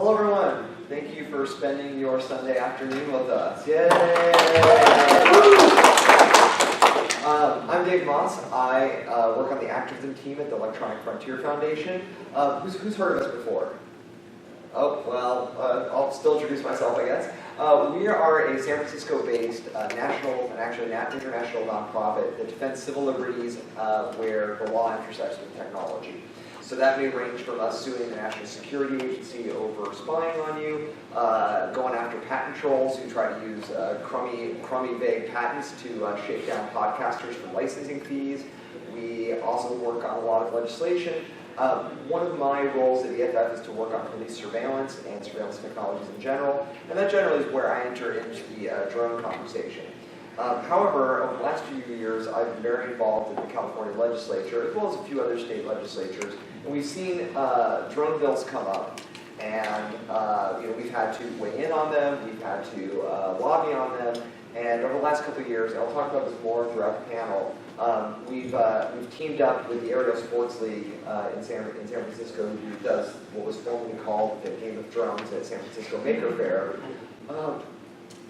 Hello everyone, thank you for spending your Sunday afternoon with us. Yay! I'm Dave Moss. I work on the activism team at the Electronic Frontier Foundation. Who's heard of us before? Oh, well, I'll still introduce myself, I guess. We are a San Francisco-based national and actually international nonprofit that defends civil liberties where the law intersects with technology. So that may range from us suing the National Security Agency over spying on you, going after patent trolls who try to use crummy, vague patents to shake down podcasters for licensing fees. We also work on a lot of legislation. One of my roles at EFF is to work on police surveillance and surveillance technologies in general, and that generally is where I enter into the drone conversation. However, over the last few years, I've been very involved in the California legislature, as well as a few other state legislatures, and we've seen drone bills come up, and we've had to weigh in on them, we've had to lobby on them, and over the last couple of years, and I'll talk about this more throughout the panel, we've teamed up with the Aerial Sports League in San Francisco, who does what was formerly called the Game of Drones at San Francisco Maker Faire,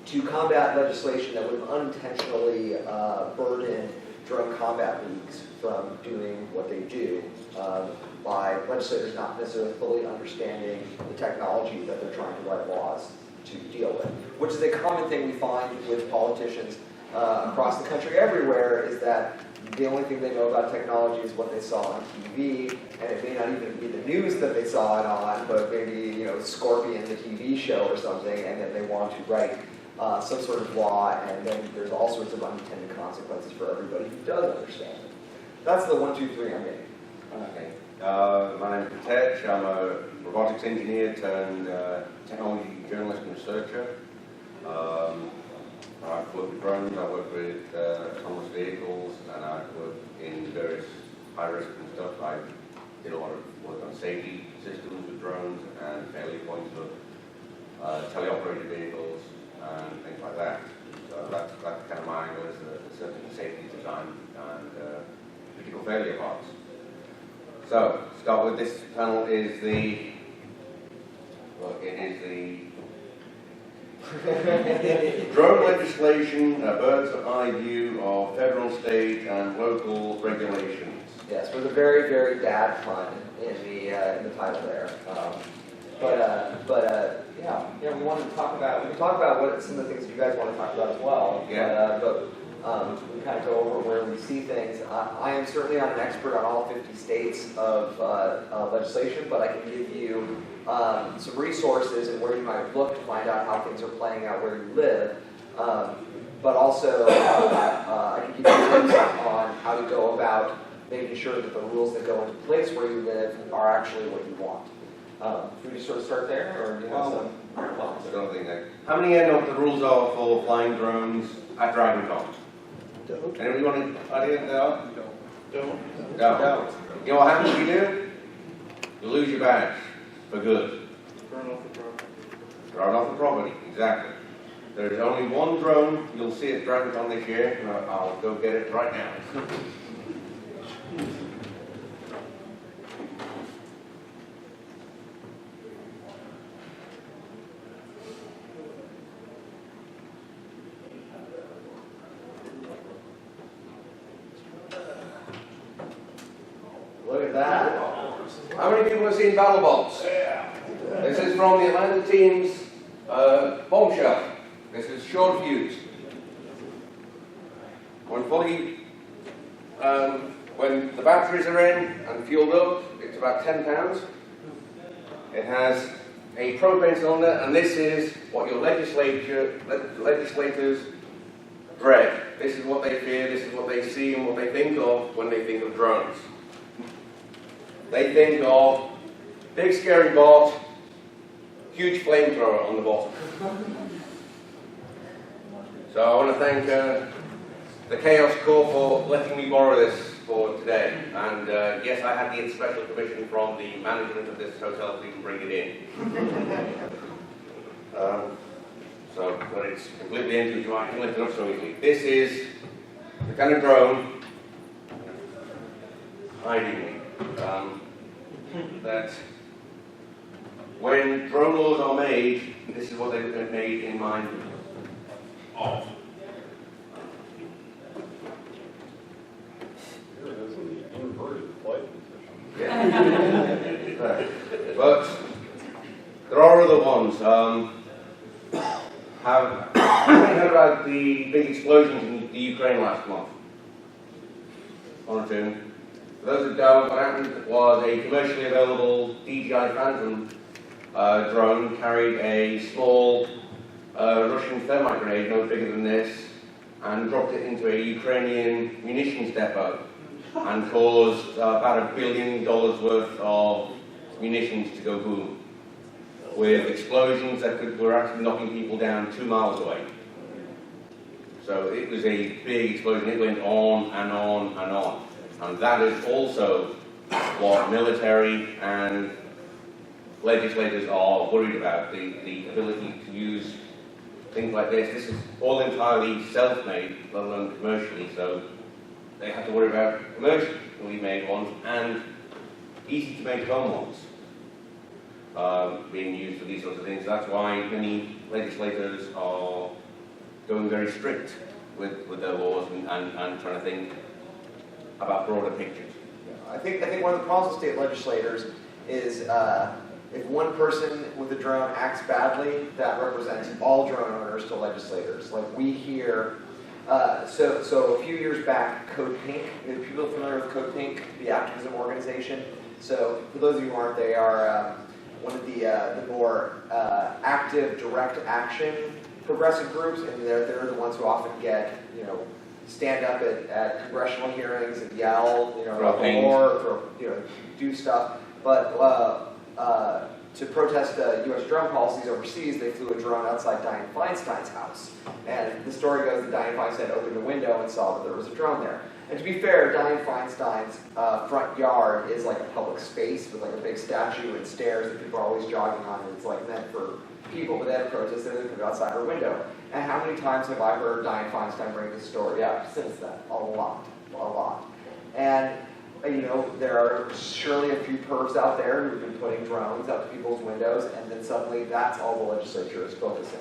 to combat legislation that would have unintentionally burdened drone combat leagues from doing what they do by legislators not necessarily fully understanding the technology that they're trying to write laws to deal with, which is a common thing we find with politicians across the country everywhere, is that the only thing they know about technology is what they saw on TV, and it may not even be the news that they saw it on, but maybe Scorpion, the TV show or something, and then they want to write some sort of law, and then there's all sorts of unintended consequences for everybody who does understand it. That's the 1, 2, 3 I'm getting. Okay. My name is K Tetch. I'm a robotics engineer turned technology journalist and researcher. I've worked with drones, I work with autonomous vehicles, and I've worked in various high risk and stuff. I did a lot of work on safety systems with drones and failure points of teleoperated vehicles and things like that. So that's kind of my angle, is the certain safety design and critical failure parts. So, start with this panel is drone legislation, a bird's eye view of federal, state, and local regulations. Yes, with a very, very bad pun in the title there. Yeah, we wanted to talk about. We can talk about what some of the things you guys want to talk about as well. Yeah. We kind of go over where we see things. I am certainly not an expert on all 50 states of legislation, but I can give you some resources and where you might look to find out how things are playing out where you live. But also, I can give you tips on how to go about making sure that the rules that go into place where you live are actually what you want. Should we just sort of start there, or do you have some thoughts? I don't think that. How many know what the rules are for flying drones at driving cons? Don't. Anybody want to add in there? Don't. You know what happens if you do? You lose your badge for good. Burn off the property. Thrown off the property, exactly. There is only one drone you'll see at driving con this year, and I'll go get it right now. Look at that. How many people have seen Battle Bombs? This is from the Atlanta team's bomb shelf. This is short fuse. When the batteries are in and fueled up, it's about 10 pounds. It has a propane cylinder, and this is what your legislators dread. This is what they fear, this is what they see and what they think of when they think of drones. They think of big scary bot, huge flamethrower on the bottom. So I want to thank the Chaos Corps for letting me borrow this for today. And yes, I had the special permission from the management of this hotel to even bring it in. But it's completely empty, so I can lift it up so easily. This is the kind of drone hiding me. That when drone laws are made, this is what they're made in mind of. Yeah. But there are other ones. Have you heard about the big explosions in the Ukraine last month? One or two. For those who don't, what happened was a commercially available DJI Phantom drone carried a small Russian thermite grenade, no bigger than this, and dropped it into a Ukrainian munitions depot and caused about $1 billion worth of munitions to go boom, with explosions that were actually knocking people down 2 miles away. So it was a big explosion. It went on and on and on. And that is also what military and legislators are worried about, the ability to use things like this. This is all entirely self-made, let alone commercially, so they have to worry about commercially made ones and easy to make home ones being used for these sorts of things. That's why many legislators are going very strict with their laws and trying to think about broader pictures. I think one of the problems with state legislators is if one person with a drone acts badly, that represents all drone owners to legislators. Like we hear, so a few years back, Code Pink, are people familiar with Code Pink, the activism organization? So for those of you who aren't, they are one of the more active direct action progressive groups, and they're the ones who often get, stand up at congressional hearings and yell, or do stuff. But to protest U.S. drone policies overseas, they flew a drone outside Dianne Feinstein's house. And the story goes that Dianne Feinstein opened a window and saw that there was a drone there. And to be fair, Dianne Feinstein's front yard is like a public space with like a big statue and stairs that people are always jogging on, and it's like meant for people, but they had protested and they put it outside her window. And how many times have I heard Dianne Feinstein bring this story up since then? A lot. And there are surely a few pervs out there who've been putting drones up to people's windows, and then suddenly that's all the legislature is focusing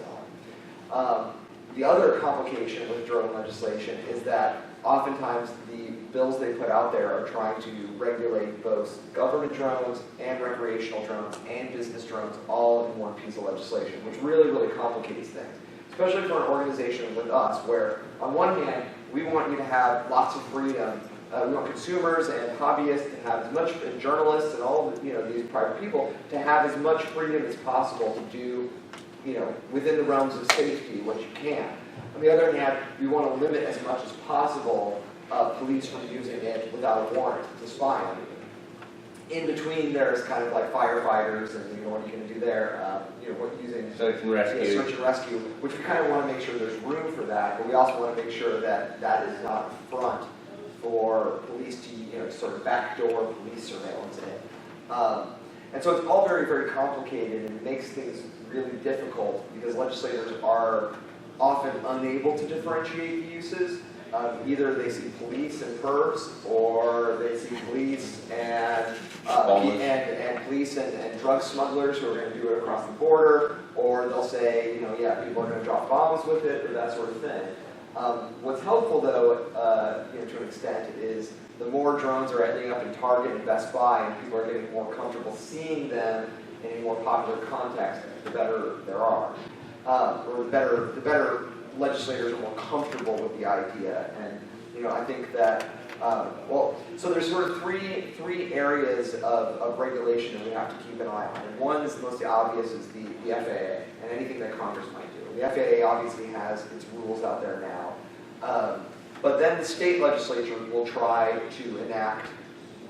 on. The other complication with drone legislation is that oftentimes the bills they put out there are trying to regulate both government drones and recreational drones and business drones all in one piece of legislation, which really, really complicates things. Especially for an organization with us, where on one hand, we want you to have lots of freedom. We want consumers and hobbyists to have as much, and journalists and all of these private people to have as much freedom as possible to do, within the realms of safety what you can. On the other hand, we want to limit as much as possible police from using it without a warrant to spy on you. In between, there's kind of like firefighters, and what are you going to do there? Using search and rescue. Yeah, search and rescue, which we kind of want to make sure there's room for that, but we also want to make sure that that is not a front for police to sort of backdoor police surveillance in it. And so it's all very, very complicated, and it makes things really difficult because legislators are often unable to differentiate the uses. Either they see police and perps, or they see police and police and drug smugglers who are going to do it across the border, or they'll say, people are going to drop bombs with it, or that sort of thing. What's helpful, though, to an extent, is the more drones are ending up in Target and Best Buy, and people are getting more comfortable seeing them in a more popular context, the better there are, or the better legislators are more comfortable with the idea. And I think that so there's sort of three areas of regulation that we have to keep an eye on. And one is the most obvious is the FAA and anything that Congress might do. The FAA obviously has its rules out there now. But then the state legislature will try to enact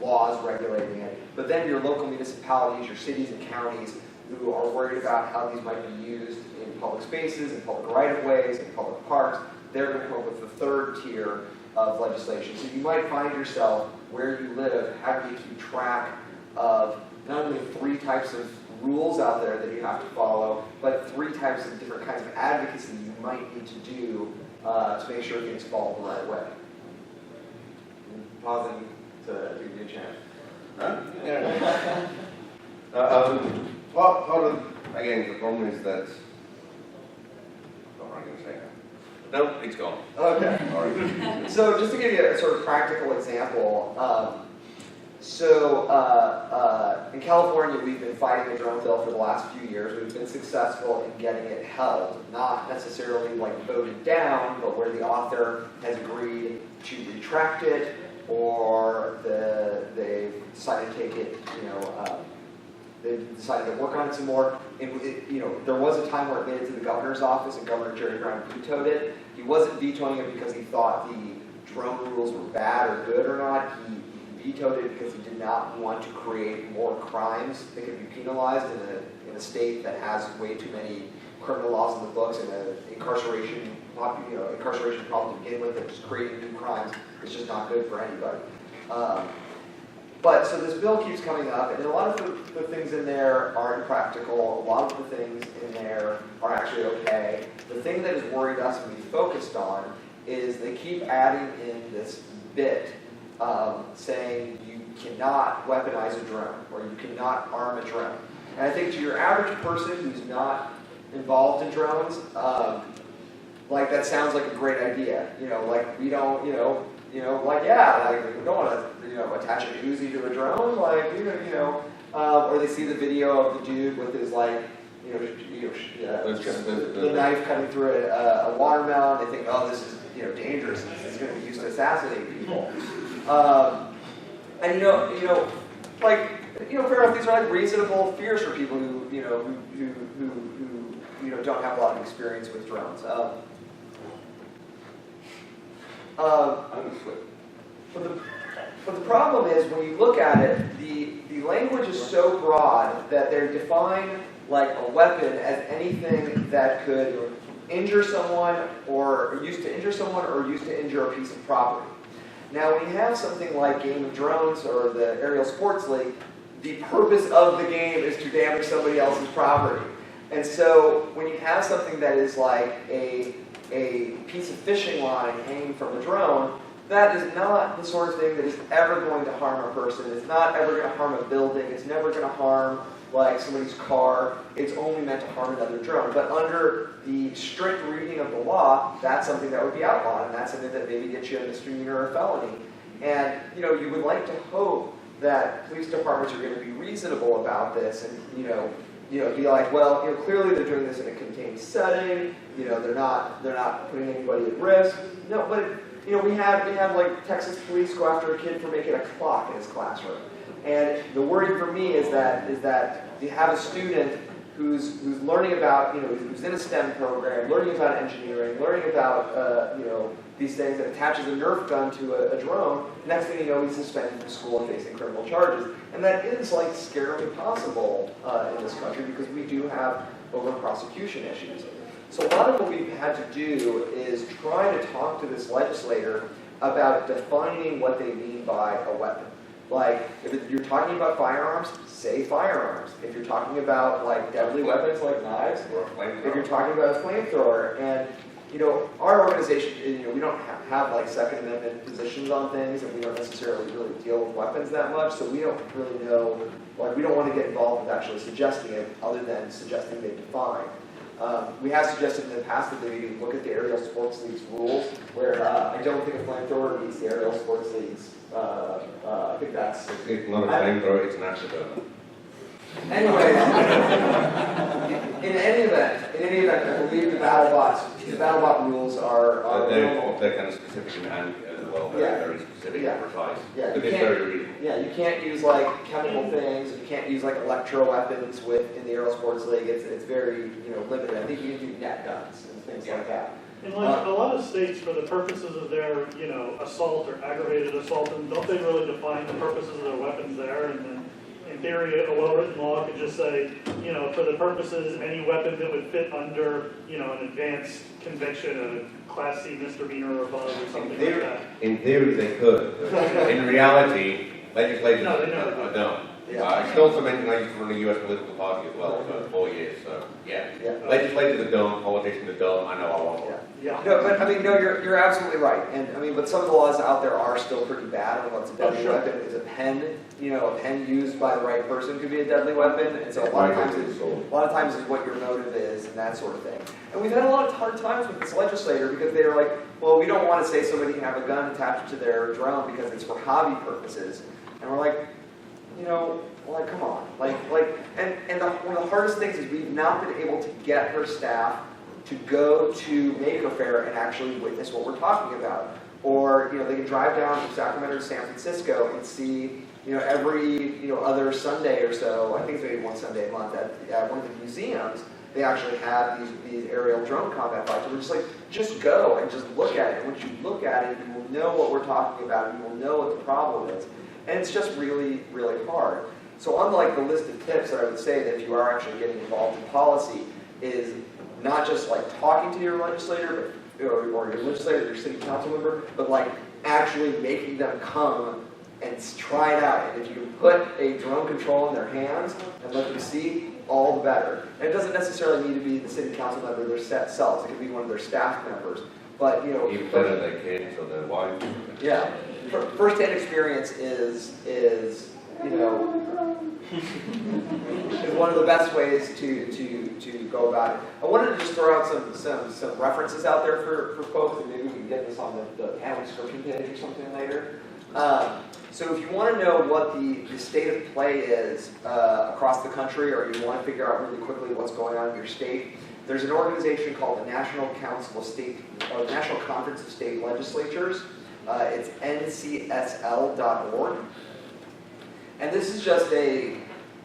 laws regulating it. But then your local municipalities, your cities and counties who are worried about how these might be used in public spaces, in public right-of-ways, in public parks, they're going to come up with the third tier of legislation. So you might find yourself, where you live, having to keep track of not only 3 types of rules out there that you have to follow, but 3 types of different kinds of advocacy you might need to do to make sure things fall the right way. I'm pausing to give you a chance. Again, the problem is that, what am I going to say now? No, it's gone. Okay. Sorry. So just to give you a sort of practical example, in California, we've been fighting the drone bill for the last few years. We've been successful in getting it held, not necessarily like voted down, but where the author has agreed to retract it, or they've decided to take it, they've decided to work on it some more. There was a time where it made it to the governor's office, and Governor Jerry Brown vetoed it. He wasn't vetoing it because he thought the drone rules were bad or good or not. He vetoed it because he did not want to create more crimes that could be penalized in a state that has way too many criminal laws in the books and an incarceration problem to begin with, and just creating new crimes is just not good for anybody. But so this bill keeps coming up, and a lot of the things in there aren't practical. A lot of the things in there are actually okay. The thing that has worried us and we focused on is they keep adding in this bit saying you cannot weaponize a drone or you cannot arm a drone. And I think to your average person who's not involved in drones, like that sounds like a great idea. Like we don't, we don't want to, attach a Uzi to a drone, or they see the video of the dude with his the knife cutting through a watermelon. They think, oh, this is dangerous. This is going to be used to assassinate people. Fair enough. These are like reasonable fears for people who don't have a lot of experience with drones. But the problem is, when you look at it, the language is so broad that they define like a weapon as anything that could injure someone or used to injure someone or used to injure a piece of property. Now, when you have something like Game of Drones or the Aerial Sports League, the purpose of the game is to damage somebody else's property. And so when you have something that is like a piece of fishing line hanging from a drone, that is not the sort of thing that is ever going to harm a person. It's not ever going to harm a building. It's never going to harm like somebody's car. It's only meant to harm another drone. But under the strict reading of the law, that's something that would be outlawed, and that's something that maybe gets you a misdemeanor or a felony. And you would like to hope that police departments are going to be reasonable about this, and be like, well, clearly they're doing this in a contained setting. They're not putting anybody at risk. No, but we had like Texas police go after a kid for making a clock in his classroom. And the worry for me is that you have a student who's learning about, who's in a STEM program, learning about engineering, learning about, these things, and attaches a Nerf gun to a drone. Next thing you know, he's suspended from school and facing criminal charges. And that is like scarily possible in this country because we do have over-prosecution issues. So a lot of what we've had to do is try to talk to this legislator about defining what they mean by a weapon. Like, if you're talking about firearms, say firearms. If you're talking about like deadly weapons like knives, if you're talking about a flamethrower, and our organization, we don't have like Second Amendment positions on things, and we don't necessarily really deal with weapons that much, so we don't really know. Like, we don't want to get involved with actually suggesting it, other than suggesting they define. We have suggested in the past that they look at the Aerial Sports League's rules, where I don't think a flamethrower meets the Aerial Sports League's. I think that's... It's not a flamethrower, it's an accident. Anyway, in any event, I believe the BattleBot rules are they're kind of specific and as well, very specific and precise. Yeah, but it's very reasonable. Yeah, you can't use like chemical things. You can't use like electro weapons in the Aerial Sports League. It's very limited. I think you can do net guns and things like that. And like a lot of states, for the purposes of their assault or aggravated assault, and don't they really define the purposes of their weapons there? And then, in theory, a well-written law could just say, for the purposes, any weapon that would fit under, an advanced conviction, a Class C misdemeanor or above, or something like that. In theory, they could. In reality, legislators don't. Yeah. I still something I used to run a US political party as well for 4 years, so yeah. Yeah. Legislators are dumb, politicians are dumb, I know I want one. Yeah. No, but I mean, no, you're absolutely right. And I mean, but some of the laws out there are still pretty bad on what's a deadly sure. weapon. Is a pen, a pen used by the right person could be a deadly weapon. And so a lot of times is what your motive is and that sort of thing. And we've had a lot of hard times with this legislator because they're like, well, we don't want to say somebody can have a gun attached to their drone because it's for hobby purposes. And we're like, come on. One of the hardest things is we've not been able to get her staff to go to Maker Faire and actually witness what we're talking about. Or, they can drive down from Sacramento to San Francisco and see, every, other Sunday or so, I think it's maybe one Sunday a month at one of the museums, they actually have these aerial drone combat fights. And we're just like, just go and just look at it. And once you look at it, you will know what we're talking about and you will know what the problem is. And it's just really, really hard. So unlike the list of tips that I would say that if you are actually getting involved in policy is not just like talking to your legislator or your legislator, your city council member, but like actually making them come and try it out. And if you can put a drone control in their hands and let them see, all the better. And it doesn't necessarily need to be the city council member themselves. It could be one of their staff members. But even better their kids or their wives. Yeah. First-hand experience is one of the best ways to go about it. I wanted to just throw out some references out there for folks, and maybe we can get this on the panel description page or something later. So if you want to know what the state of play is across the country, or you want to figure out really quickly what's going on in your state, there's an organization called the National National Conference of State Legislatures. It's ncsl.org. And this is just a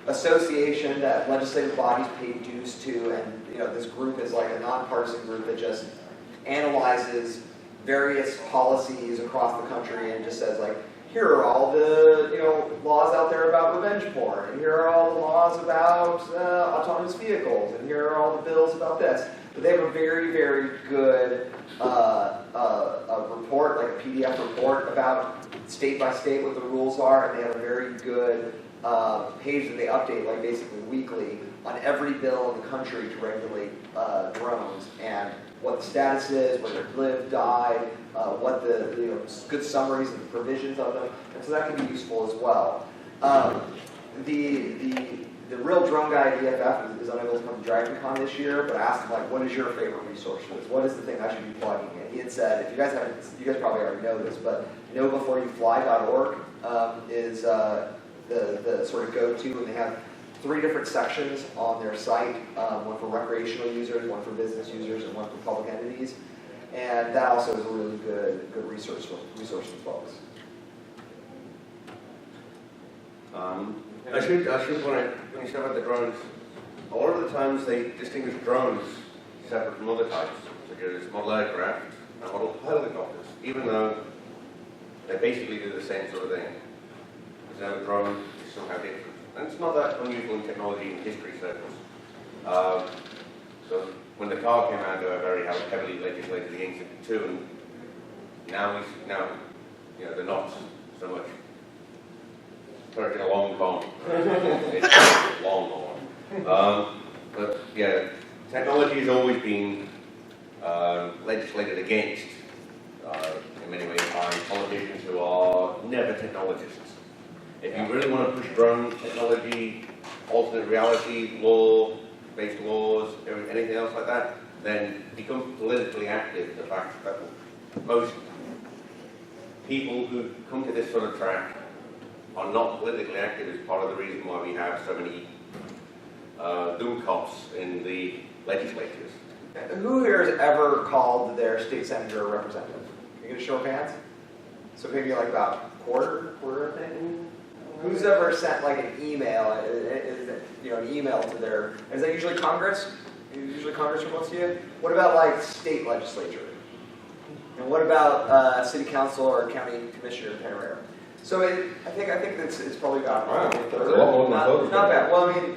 association that legislative bodies pay dues to, and this group is like a nonpartisan group that just analyzes various policies across the country and just says like, here are all the laws out there about revenge porn, and here are all the laws about autonomous vehicles, and here are all the bills about this. But they have a very, very good report, like a PDF report about state by state what the rules are, and they have a very good page that they update, like basically weekly, on every bill in the country to regulate drones and what the status is, whether it lived, died, what the good summaries and the provisions of them, and so that can be useful as well. The real drone guy at EFF is unable to come to DragonCon this year, but I asked him like, what is your favorite resource for this? What is the thing I should be plugging in? He had said, if you guys probably already know this, but knowbeforeyouFly.org is the sort of go-to, and they have 3 different sections on their site, one for recreational users, one for business users, and one for public entities. And that also is a really good resource for folks. I should point out, when you say about the drones, a lot of the times they distinguish drones separate from other types, such as model aircraft and model helicopters, even though they basically do the same sort of thing. Because a drone is somehow different. And it's not that unusual in technology in history circles. So when the car came out, they were very heavily legislated against it too, and now they're not so much. Purchasing a long bomb. It's long. But yeah, technology has always been legislated against in many ways by politicians who are never technologists. If you really want to push drone technology, alternate reality, law-based laws, anything else like that, then become politically active. The fact that most people who come to this sort of track are not politically active is part of the reason why we have so many Doomcops in the legislatures. Who here has ever called their state senator or representative? Can you get a show of hands? So maybe like about quarter of thing? Who's ever sent like an email, an email to their, is that usually Congress? Usually Congress for most of you? What about like state legislature? And what about city council or county commissioner, Panorama? So I think it's probably about a third. Not bad. Well, I mean,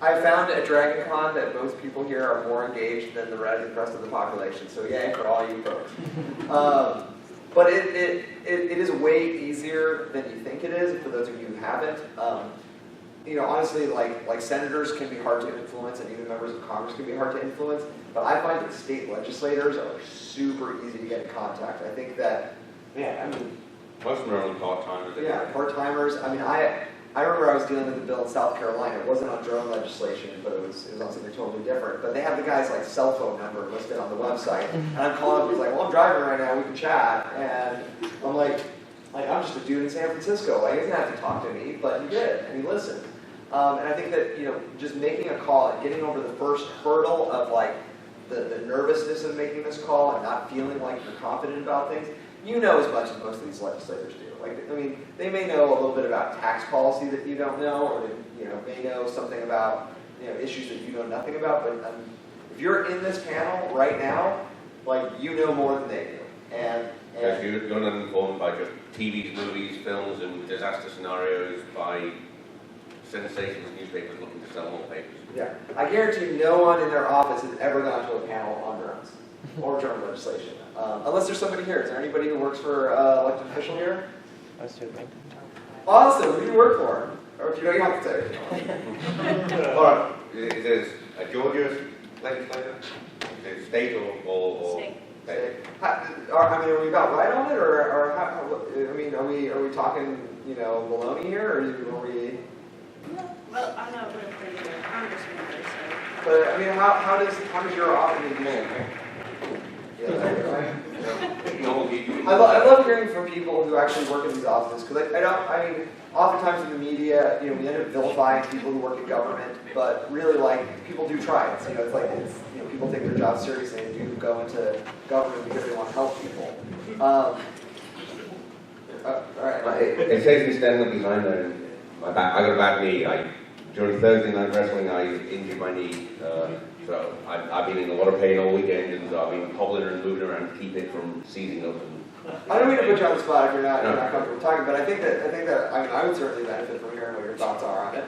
I found at DragonCon that most people here are more engaged than the rest of the population. So yay for all you folks. But it is way easier than you think it is, for those of you who haven't. honestly, like senators can be hard to influence, and even members of Congress can be hard to influence. But I find that state legislators are super easy to get in contact. I think that, man, I mean, Most of them are only part-timers. yeah, part-timers. I mean, I remember I was dealing with a bill in South Carolina. It wasn't on drone legislation, but it was on something totally different. But they have the guy's like cell phone number listed on the website, and I'm calling him. He's like, "Well, I'm driving right now. We can chat." And I'm like I'm just a dude in San Francisco. Like, he doesn't have to talk to me, but he did, and he listened. And I think that just making a call and getting over the first hurdle of like the nervousness of making this call and not feeling like you're confident about things. You know as much as most of these legislators do. Like, I mean, they may know a little bit about tax policy that you don't know, or they may know something about issues that you know nothing about. But if you're in this panel right now, like, you know more than they do. And Because you're not informed by just TVs, movies, films, and disaster scenarios, by sensations newspapers looking to sell more papers. yeah, I guarantee no one in their office has ever gone to a panel on drones or drone legislation. Unless there's somebody here. Is there anybody who works for elected official here? Awesome. Who do you work for? Or if you don't, you have to say. All right. Is there a Georgia legislator? Is it state or State. state? Are we about right on it, or are we talking baloney here, or are we? Well, I'm not with the Congress member, so. But I mean, how does your office name? Yeah, right. I love hearing from people who actually work in these offices, because I mean, oftentimes in the media, we end up vilifying people who work in government, but really, like, people do try it. It's like people take their job seriously and do go into government because they want to help people. All right. It says me standing up behind there. I got a bad knee. During Thursday night wrestling, I injured my knee. So I've been in a lot of pain all weekend, and so I've been hobbling and moving around to keep it from seizing up. I don't mean to put you on the spot if you're not comfortable talking, but I think that I would certainly benefit from hearing what your thoughts are on it.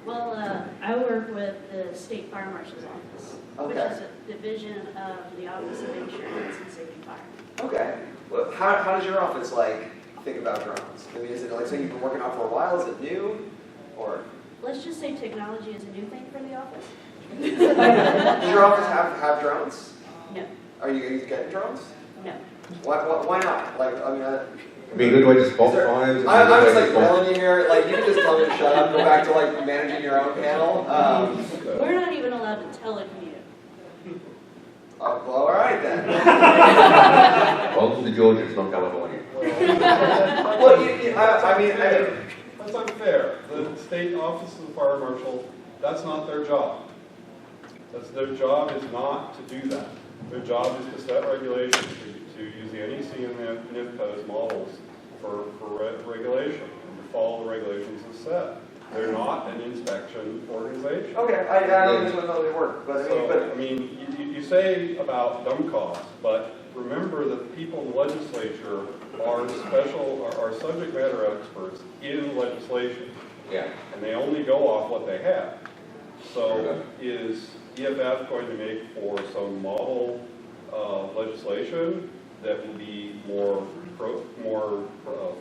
Well, I work with the State Fire Marshal's Office, which Okay. is a division of the Office of Insurance and Safety and Fire. Okay. Well, how does your office think about drones? I mean, is it like something you've been working on for a while? Is it new, or? Let's just say technology is a new thing for the office. Does your office have drones? No, Are you getting drones? no. Why not? It'd be a good way to spot fires. I'm just telling you here. Like, you can just tell me to shut up and go back to managing your own panel. We're not even allowed to telecommute. Well, all right then. Welcome to Georgia, it's not California. Well, I mean, That's unfair. The state office of the fire marshal, that's not their job. Their job is not to do that. Their job is to set regulations, to use the NEC and the NIFPA as models for regulation, and to follow the regulations as set. They're not an inspection organization. okay, I don't know how they work, but So, you say about dumb costs, but remember that people in the legislature are subject matter experts in legislation. Yeah. And they only go off what they have. So is EFF going to make for some model legislation that will be more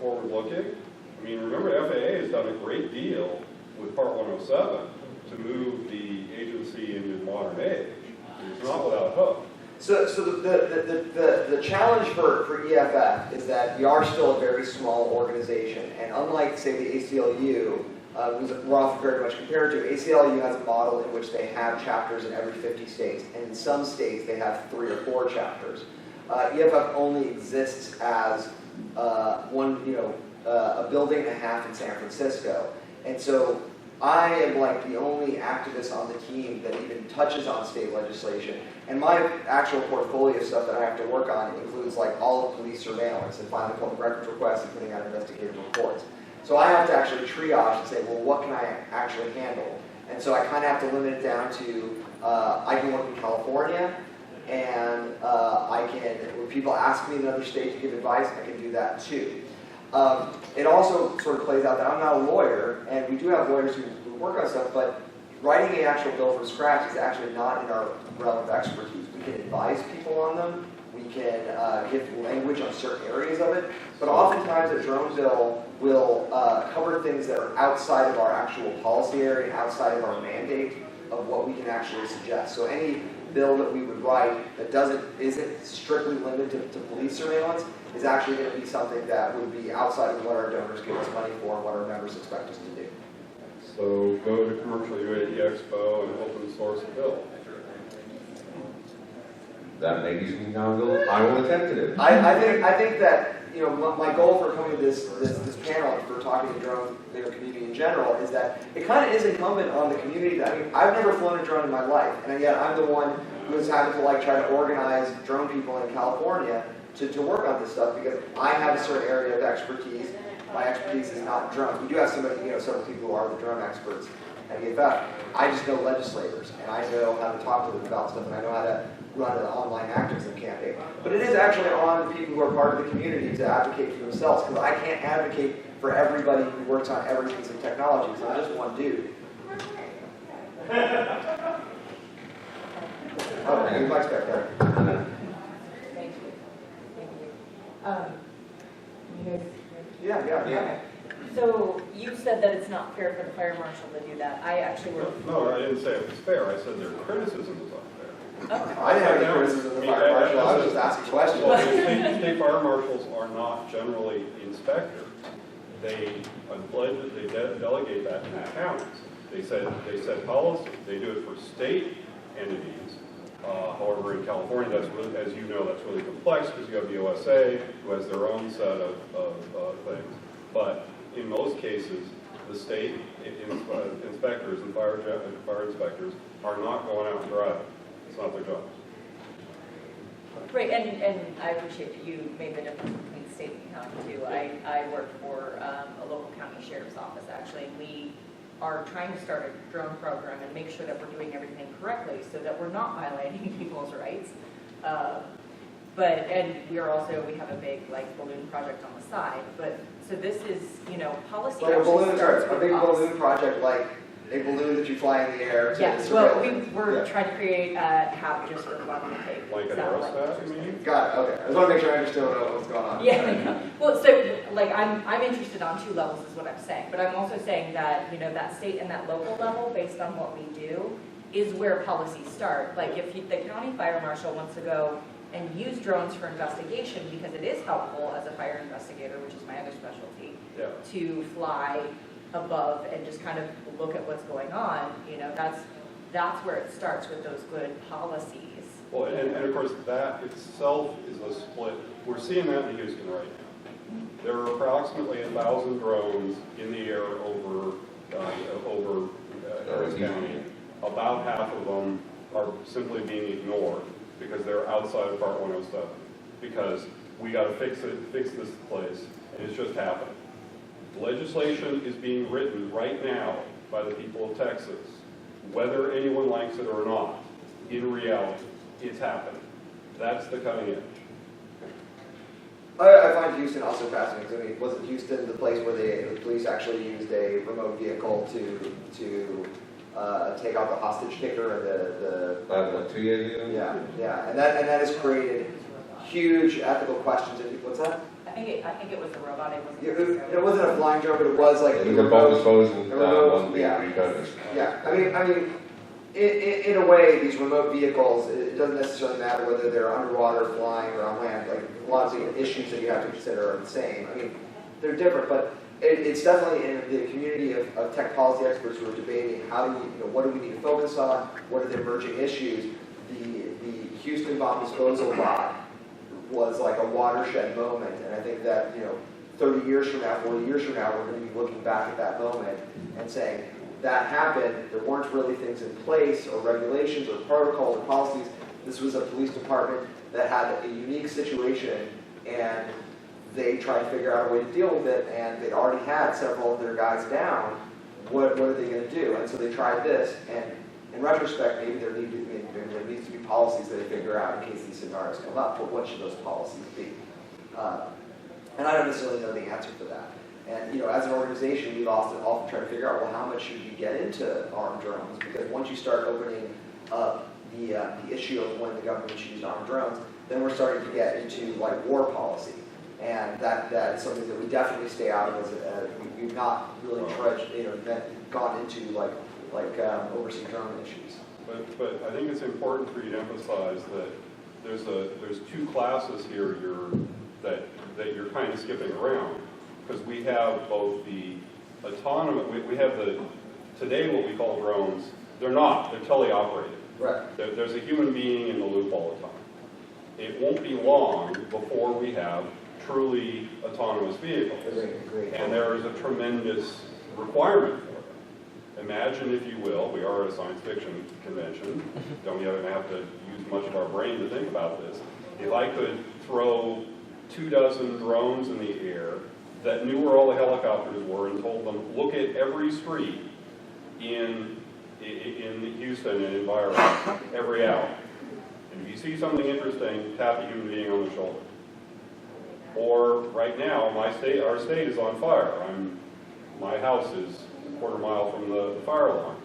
forward-looking? I mean, remember, FAA has done a great deal with Part 107 to move the agency into modern age. It's not without hope. So the challenge for EFF is that we are still a very small organization, and unlike, say, the ACLU, we're often very much compared to, ACLU has a model in which they have chapters in every 50 states, and in some states they have 3 or 4 chapters. EFF only exists as a building and a half in San Francisco, and so I am the only activist on the team that even touches on state legislation. And my actual portfolio of stuff that I have to work on includes all of police surveillance and filing public records requests and putting out investigative reports. So I have to actually triage and say, well, what can I actually handle? And so I kind of have to limit it down to, I can work in California, and when people ask me in another state to give advice, I can do that too. It also sort of plays out that I'm not a lawyer, and we do have lawyers who work on stuff, but writing an actual bill from scratch is actually not in our realm of expertise. We can advise people on them, we We can give language on certain areas of it, but oftentimes a drone bill will cover things that are outside of our actual policy area, outside of our mandate of what we can actually suggest. So any bill that we would write that isn't strictly limited to police surveillance is actually going to be something that would be outside of what our donors give us money for and what our members expect us to do. So go to Commercial UAE Expo and open source a bill. That may be something I will attempt to do. I think that, you know, my goal for coming to this panel and for talking to drone community in general is that it kind of is incumbent on the community. I mean, I've never flown a drone in my life, and yet I'm the one who's having to like try to organize drone people in California to work on this stuff because I have a certain area of expertise. My expertise is not drones. We do have somebody, you know, several people who are the drone experts at EFF. I just know legislators, and I know how to talk to them about stuff, and I know how to run an online activism campaign. But it is actually on the people who are part of the community to advocate for themselves, because I can't advocate for everybody who works on every piece of technology, because I'm just one dude. Oh, and Mike's back there. Thank you. You guys? Yeah. Okay. So you said that it's not fair for the fire marshal to do that. I actually work. No, I didn't say it was fair. I said their criticism was unfair. Okay. I didn't have any criticism of the fire marshal, I was just asking questions. Well, state fire marshals are not generally inspectors. They delegate that to the counties. They set policy. They do it for state entities. However, in California, that's really, as you know, that's really complex because you have the OSA, who has their own set of things. But in most cases, the state inspectors and fire inspectors are not going out and driving. It's not their job. Right, and I appreciate that you made the difference between state and county too. I work for a local county sheriff's office actually, and we are trying to start a drone program and make sure that we're doing everything correctly so that we're not violating people's rights. And we have a big like balloon project on the side. But so this is, you know, policy. Like a balloon, starts a with big policy. balloon project, like a balloon that you fly in the air to Yes, well, surveil. we're trying to create a app just for fun and take. Like an aerostat, you mean? Got it, okay. I just want to make sure I understood what's going on. Yeah, I know. Well, so like I'm interested on two levels is what I'm saying, but I'm also saying that, you know, that state and that local level based on what we do is where policies start. Like if the county fire marshal wants to go and use drones for investigation because it is helpful as a fire investigator, which is my other specialty, to fly above and just kind of look at what's going on, you know, that's where it starts with those good policies. Well, and of course, that itself is a split. We're seeing that in Houston right now. There are approximately 1,000 drones in the air over Harris County. About half of them are simply being ignored because they're outside of Part 107. Because we got to fix this place, and it's just happening. Legislation is being written right now by the people of Texas. Whether anyone likes it or not, in reality, it's happening. That's the cutting edge. I find Houston also fascinating because, I mean, wasn't Houston the place where the police actually used a remote vehicle to take out the hostage taker and About 2 years ago? Yeah, and that has created huge ethical questions. What's that? I think it was the robot. It wasn't a flying drone, but it was like It was a bonus frozen one being yeah. repurposed. Yeah, I mean, in a way, these remote vehicles, it doesn't necessarily matter whether they're underwater, flying, or on land. Like a lot of the issues that you have to consider are the same. I mean, they're different, but it's definitely in the community of tech policy experts who are debating how do we, you know, what do we need to focus on, what are the emerging issues. The Houston bomb disposal bot was like a watershed moment, and I think that, you know, 30 years from now, 40 years from now, we're going to be looking back at that moment and saying, that happened, there weren't really things in place or regulations or protocols or policies. This was a police department that had a unique situation, and they tried to figure out a way to deal with it, and they already had several of their guys down. What are they going to do? And so they tried this, and in retrospect, maybe there needs to be policies that they figure out in case these scenarios come up, but what should those policies be? And I don't necessarily know the answer to that. And, you know, as an organization, we've often tried to figure out, well, how much should we get into armed drones? Because once you start opening up the issue of when the government should use armed drones, then we're starting to get into like war policy. And that is something that we definitely stay out of we've not really gone into like overseas drone issues. But I think it's important for you to emphasize that there's two classes here that you're kind of skipping around, because we have both the autonomous, we have today what we call drones. They're teleoperated. Right. There's a human being in the loop all the time. It won't be long before we have truly autonomous vehicles. Agreed. And there is a tremendous requirement for them. Imagine, if you will, we are at a science fiction convention, don't even have to use much of our brain to think about this. If I could throw 24 drones in the air that knew where all the helicopters were and told them, look at every street in Houston and environment every hour. And if you see something interesting, tap a human being on the shoulder. Or right now, our state is on fire. My house is a quarter mile from the fire lines.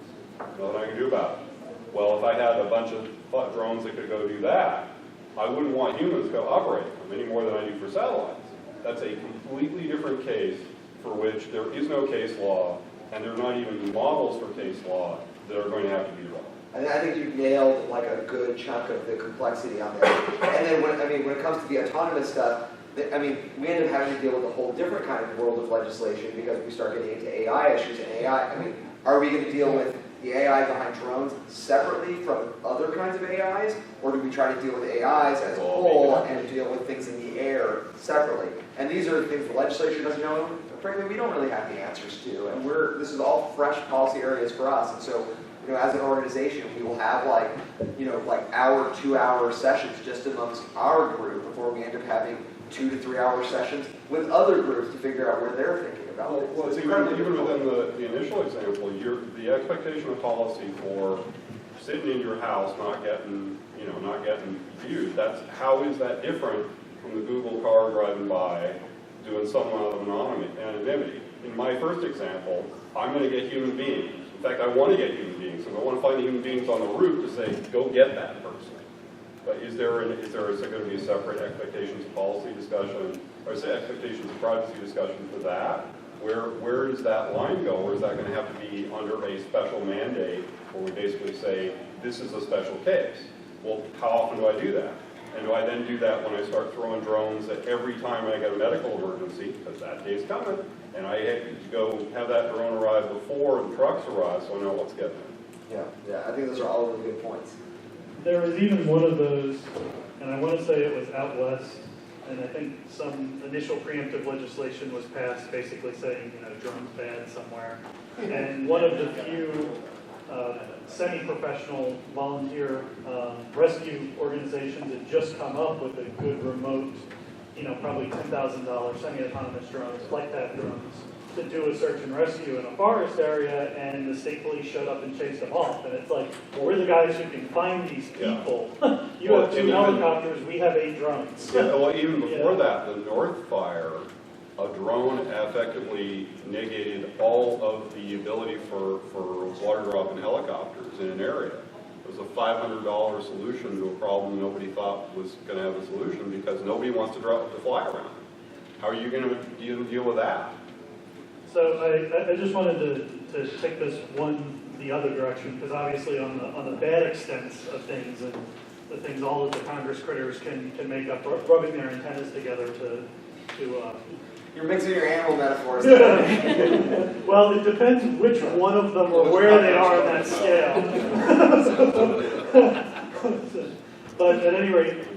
Nothing I can do about it. Well, if I had a bunch of drones that could go do that, I wouldn't want humans to go operate them any more than I do for satellites. That's a completely different case for which there is no case law, and there are not even models for case law that are going to have to be developed. I think you've nailed like a good chunk of the complexity on that. And then when it comes to the autonomous stuff, we end up having to deal with a whole different kind of world of legislation because we start getting into AI issues and AI. Are we going to deal with the AI behind drones separately from other kinds of AIs, or do we try to deal with AIs as a whole and deal with things in the air separately? And these are things the legislature doesn't know. Frankly, we don't really have the answers to, and this is all fresh policy areas for us. And so, as an organization, we will have like 2-hour sessions just amongst our group before we end up having 2 to 3 hour sessions with other groups to figure out where they're thinking about it. Well, even within the initial example, the expectation of policy for sitting in your house, not getting viewed. How is that different from the Google car driving by, doing some amount of anonymity? In my first example, I'm going to get human beings. In fact, I want to get human beings, and I want to find the human beings on the route to say, go get that person. But is there going to be a separate expectations of policy discussion, or expectations of privacy discussion for that? Where does that line go? Or is that going to have to be under a special mandate where we basically say, this is a special case? Well, how often do I do that? And do I then do that when I start throwing drones at every time I get a medical emergency, because that day's coming, and I have to go have that drone arrive before the trucks arrive so I know what's getting there? Yeah, I think those are all really good points. There was even one of those, and I want to say it was out west, and I think some initial preemptive legislation was passed basically saying, drones bad somewhere. And one of the few semi-professional volunteer rescue organizations had just come up with a good remote, probably $10,000 semi-autonomous drones, flight path drones, to do a search and rescue in a forest area, and the state police showed up and chased them off. And it's like, well, we're the guys who can find these people. You have 2 helicopters, we have 8 drones. Well, even before that, the North Fire, a drone effectively negated all of the ability for water drop in helicopters in an area. It was a $500 solution to a problem nobody thought was going to have a solution because nobody wants to fly around. How are you going to deal with that? So I just wanted to take this the other direction, because obviously on the bad extents of things and the things all of the Congress critters can make up, rubbing their antennas together to You're mixing your animal metaphors. Well, it depends which one of them or where they are on that scale. But at any rate,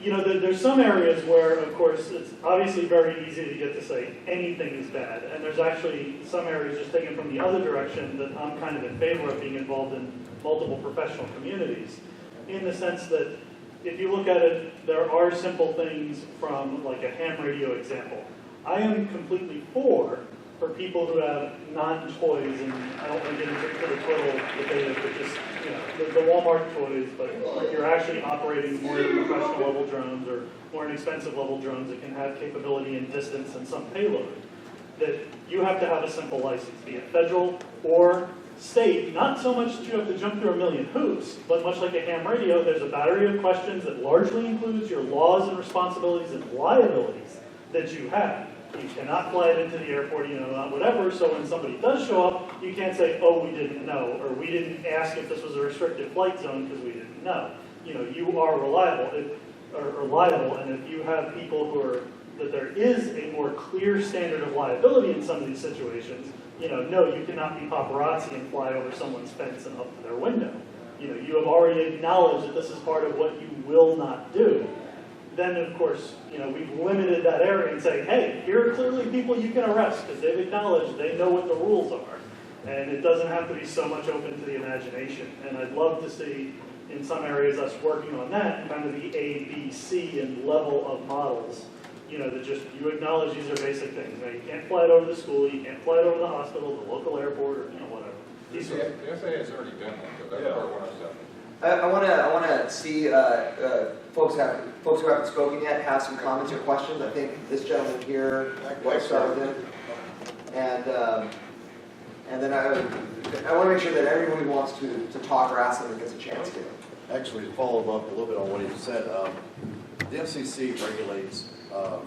there's some areas where, of course, it's obviously very easy to get to say anything is bad. And there's actually some areas just taken from the other direction that I'm kind of in favor of being involved in multiple professional communities. In the sense that if you look at it, there are simple things from like a ham radio example. I am completely for people who have non-toys, and I don't want to get into the total debate, but just, the Walmart toys, but you're actually operating more professional level drones or more inexpensive level drones that can have capability and distance and some payload, that you have to have a simple license, be it federal or state, not so much that you have to jump through a million hoops, but much like a ham radio, there's a battery of questions that largely includes your laws and responsibilities and liabilities that you have. You cannot fly it into the airport, not whatever, so when somebody does show up, you can't say, oh, we didn't know, or we didn't ask if this was a restricted flight zone because we didn't know. You are reliable, or liable, and if you have people who are, that there is a more clear standard of liability in some of these situations, no, you cannot be paparazzi and fly over someone's fence and up to their window. You have already acknowledged that this is part of what you will not do. Then, of course, we've limited that area and say, hey, here are clearly people you can arrest because they've acknowledged they know what the rules are. And it doesn't have to be so much open to the imagination. And I'd love to see, in some areas, us working on that, and kind of the A, B, C, and level of models. That just, you acknowledge these are basic things. You can't fly it over the school, you can't fly it over the hospital, the local airport, or whatever. The FAA has already done that, because that's part 107. I want to see folks who haven't spoken yet have some comments or questions. I think this gentleman here, let's start with him. And then I want to make sure that everyone who wants to talk or ask them gets a chance to. Actually, to follow up a little bit on what he said, the FCC regulates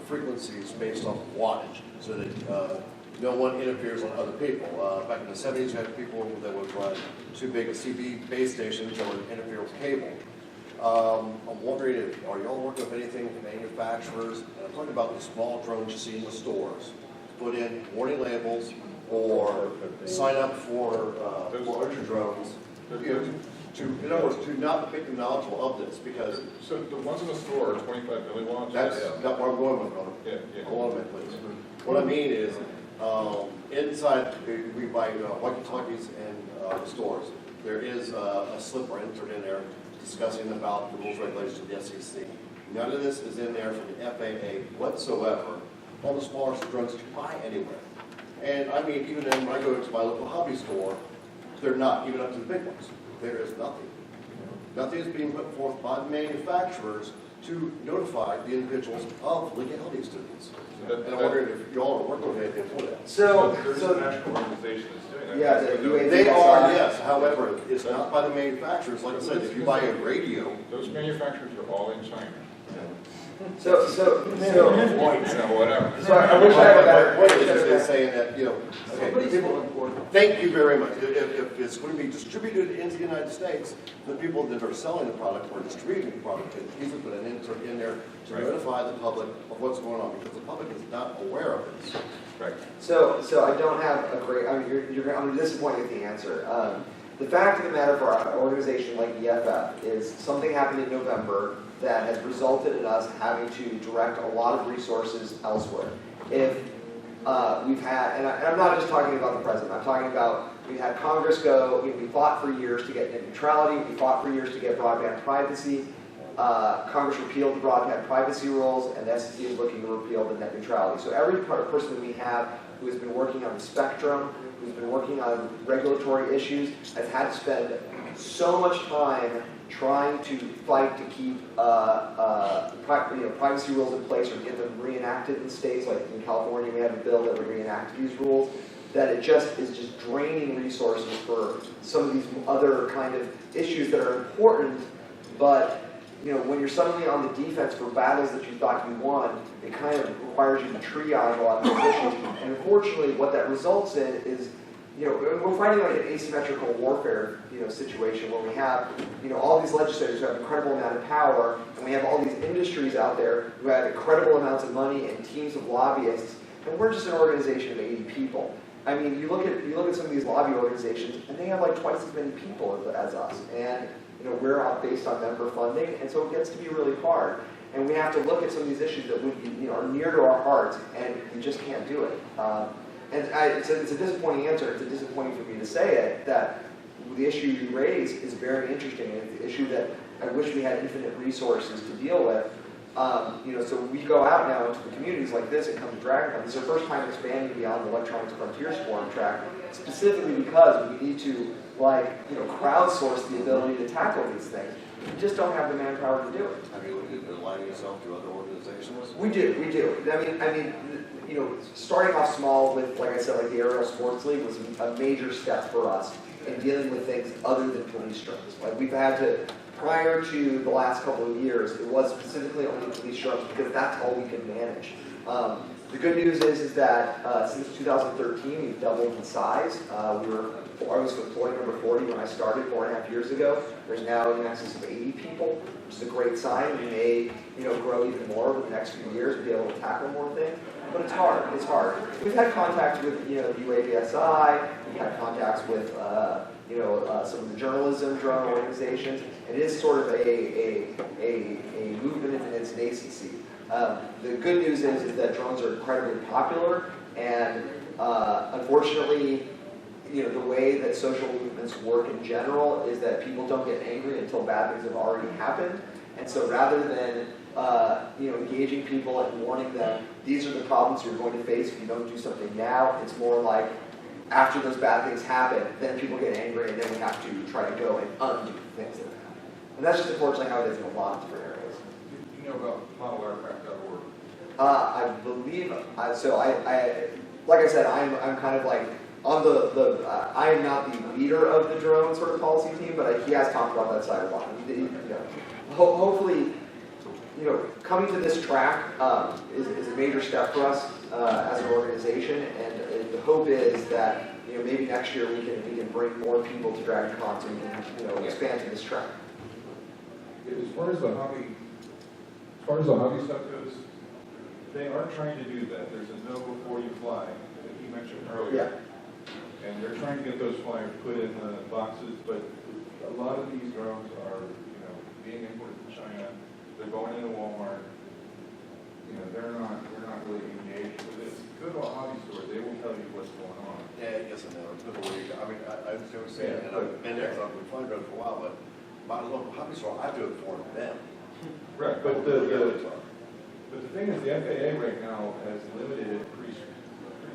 frequencies based off of wattage, so that no one interferes on other people. Back in the 70s, you had people that would run too big a CB base stations that would interfere with cable. I'm wondering, are y'all working with anything with manufacturers? And I'm talking about the small drones you see in the stores. Put in warning labels or sign up for larger drones. In other words, to not make them knowledgeable of this, because So the ones in the store are 25 milliwatts? that's not where I'm going with it. Yeah. Hold on a minute, please. What I mean is, inside, we buy walkie-talkies in the stores. There is a slip or insert in there discussing about the rules and regulations of the SEC. None of this is in there from the FAA whatsoever on the smallest drones you buy anywhere. And I mean, even when I go to my local hobby store, they're not, even up to the big ones. There is nothing. Nothing is being put forth by the manufacturers to notify the individuals of legalities to these. And I'm wondering if you all are working with anything for that. There's a national organization that's doing that. Yeah, the UAV. They are, yes. However, it's not by the manufacturers. Like I said, if you buy a radio, Those manufacturers are all in China. So Whatever. So I wish I had a better. What it is saying that, okay, people, thank you very much. If it's going to be distributed into the United States, the people that are selling the product or distributing the product can easily put an insert in there to notify the public of what's going on, because the public is not aware of this. Right. So I don't have a great. I mean, I'm disappointed with the answer. The fact of the matter for an organization like the EFF is something happened in November that has resulted in us having to direct a lot of resources elsewhere. If we've had, and I'm not just talking about the president, I'm talking about we had Congress go, we fought for years to get net neutrality, we fought for years to get broadband privacy. Congress repealed the broadband privacy rules, and the SEC is looking to repeal the net neutrality. So every person that we have who has been working on the spectrum, who's been working on regulatory issues, has had to spend so much time trying to fight to keep privacy rules in place or get them reenacted in states. Like in California, we have a bill that would reenact these rules. That it just is just draining resources for some of these other kind of issues that are important, but when you're suddenly on the defense for battles that you thought you won, it kind of requires you to triage a lot of those issues. And unfortunately, what that results in is, we're fighting like an asymmetrical warfare, situation where we have, all these legislators who have an incredible amount of power, and we have all these industries out there who have incredible amounts of money and teams of lobbyists, and we're just an organization of 80 people. I mean, you look at some of these lobby organizations, and they have like twice as many people as us, and we're based on member funding, and so it gets to be really hard. And we have to look at some of these issues that would be, are near to our hearts, and you just can't do it. It's a disappointing answer. It's disappointing for me to say it, that the issue you raise is very interesting. It's an issue that I wish we had infinite resources to deal with. So we go out now into the communities like this and come to DragonCon. This is our first time expanding beyond the Electronics Frontiers Forum track, specifically because we need to crowdsource the ability to tackle these things. We just don't have the manpower to do it. Have you looked at aligning yourself to other organizations? We do. I mean, starting off small with, like I said, like the Aerial Sports League was a major step for us. in dealing with things other than police drones. Like we've had to, prior to the last couple of years, it was specifically only police drones because that's all we could manage. The good news is that since 2013, we've doubled in size. I was deployed number 40 when I started 4.5 years ago. There's now in excess of 80 people, which is a great sign. We may, grow even more over the next few years and be able to tackle more things. But it's hard. It's hard. We've had contact with, the UAVSI. We've had contacts with, some of the journalism drone organizations. And it is sort of a movement in its nascency. The good news is that drones are incredibly popular, and unfortunately, the way that social movements work in general is that people don't get angry until bad things have already happened. And so rather than engaging people and warning them, these are the problems you're going to face if you don't do something now, it's more like after those bad things happen, then people get angry and then we have to try to go and undo things that have happened. And that's just unfortunately how it is in a lot of different areas. You know about modelaircraft.org? I believe, like I said, I'm kind of like on I am not the leader of the drone sort of policy team, but he has talked about that side a lot. Hopefully, coming to this track is a major step for us as an organization, and the hope is that maybe next year we can bring more people to DragonCon so we can expand to this track. As far as the hobby stuff goes, they are trying to do that. There's a no before you fly that you mentioned earlier. Yeah. And they're trying to get those flyers put in the boxes, but a lot of these drones are, being imported from China. They're going into Walmart. They're not really engaged with this. Go to a hobby store, they will tell you what's going on. Yeah, yes and no. It's been a week. I mean, I understand what you're saying, and I've been there because I've been flying drones for a while, but my local hobby store, I do it for them. Right, but the thing is, the FAA right now has limited it pretty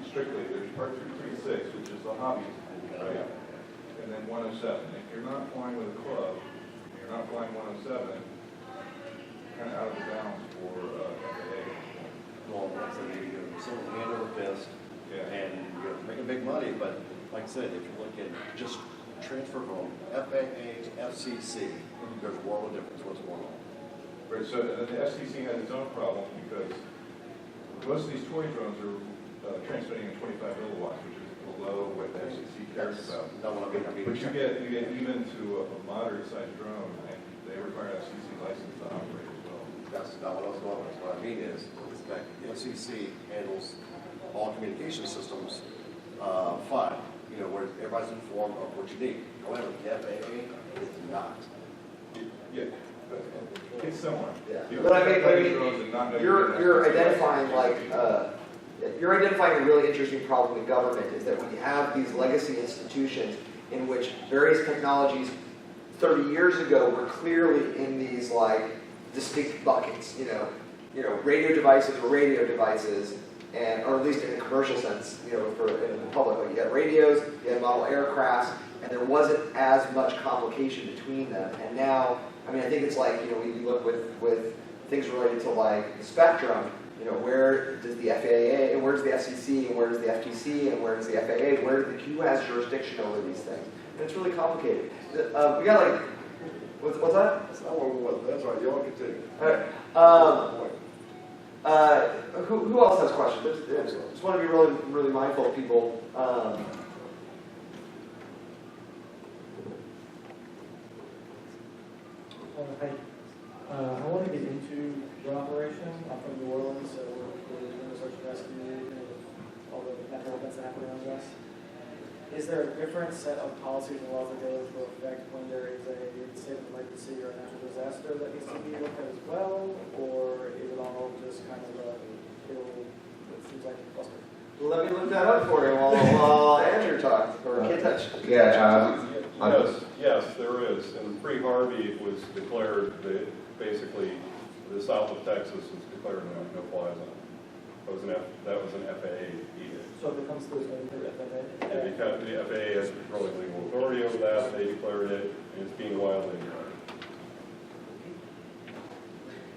strictly. There's Part 336, which is the hobby, right? And then 107. If you're not flying with a club, you're not flying 107, kind of out of the bounds for FAA. Well, that's a simple hand over fist, and you're making big money, but like I said, if you look at just transfer from FAA to FCC, there's a world of difference what's going on. Right, so the FCC has its own problem because most of these toy drones are transmitting at 25 milliwatts, which is below what the FCC cares about. Not what I mean. But you get even to a moderate-sized drone, and they require FCC license to operate as well. That's not what I was going with. What I mean is that the FCC handles all communication systems fine, where everybody's informed of what you need. However, the FAA is not. Yeah. It's similar. Yeah. But I mean, you're identifying you're identifying a really interesting problem in government is that we have these legacy institutions in which various technologies 30 years ago were clearly in these distinct buckets. Radio devices were radio devices, or at least in a commercial sense, for in the public. Like you had radios, you had model aircrafts, and there wasn't as much complication between them. And now, I think it's we look with things related to the spectrum, where does the FAA, and where does the FCC, and where does the FTC, and where does the FAA, who has jurisdiction over these things? And it's really complicated. We got what's that? That's not what we want. That's right. Y'all continue. All right. Who else has questions? Just want to be really, really mindful of people. I want to get into your operation. I'm from New Orleans, so we're doing the search and rescue and all the natural events that happen around us. Is there a different set of policies and laws that go into effect when there is a state of emergency or a natural disaster that needs to be looked at as well, or is it all just kind of it seems like a cluster? Let me look that up for you while Andrew talks, or K Tetch. Yes, there is. And Pre-Harvey was declared, basically, the south of Texas was declared no-fly zone. That was an FAA edict. So if it comes through, it's going to be FAA? Yeah, because the FAA has controlling legal authority over that. They declared it, and it's being wildly ignored.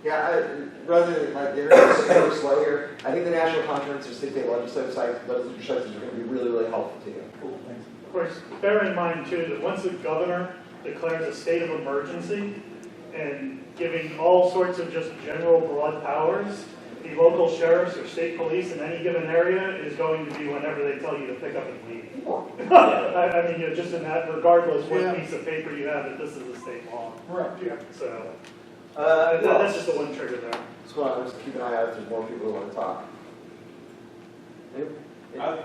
Yeah, rather than the internet is super slow here, I think the National Conference of State legislative sessions are going to be really, really helpful to you. Cool, thanks. Of course, bear in mind too, that once the governor declares a state of emergency and giving all sorts of just general broad powers, the local sheriffs or state police in any given area is going to be whenever they tell you to pick up and leave. I mean, you know, just in that, regardless what piece of paper you have, that this is a state law. Right. Yeah. So Well, that's just the one trigger there. so I'll just keep an eye out if there's more people who want to talk.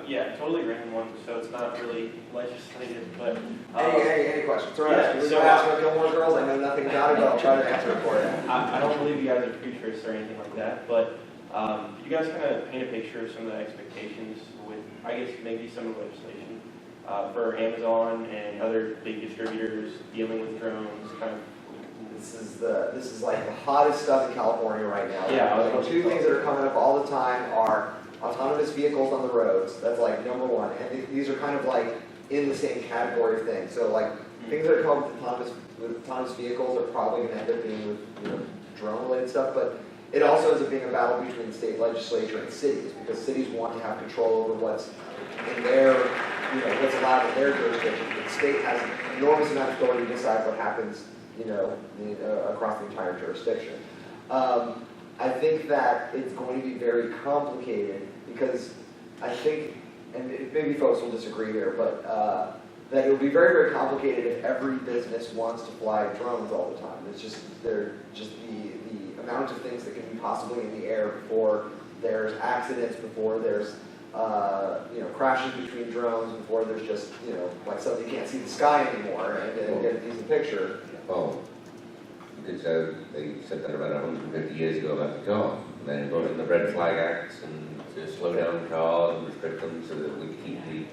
Yeah, totally random one, so it's not really legislative, but. Any questions? Throw it yeah, at me. We're so, going to ask about Gilmore Girls. I know nothing about it, but I'll try to answer it for you. I don't believe you guys are futurists or anything like that, but you guys kind of paint a picture of some of the expectations with, I guess, maybe some of the legislation for Amazon and other big distributors dealing with drones, kind of. This is like the hottest stuff in California right now. Yeah, Like, two things that are coming up all the time are autonomous vehicles on the roads. That's like number one, and these are kind of like in the same category of things. So like things that are coming with autonomous vehicles are probably going to end up being with drone-related stuff, but it also ends up being a battle between the state legislature and cities, because cities want to have control over what's in their, what's allowed in their jurisdiction. But the state has an enormous amount of authority to decide what happens, across the entire jurisdiction. I think that it's going to be very complicated because I think, and maybe folks will disagree here, but that it will be very, very complicated if every business wants to fly drones all the time. It's just, they're just the amount of things that can be possibly in the air before there's accidents, before there's crashes between drones, before there's just, like suddenly you can't see the sky anymore and get a decent picture. Oh, because they said that about 150 years ago about the car. And then brought in the Red Flag Acts and to slow down cars and restrict them so that we keep the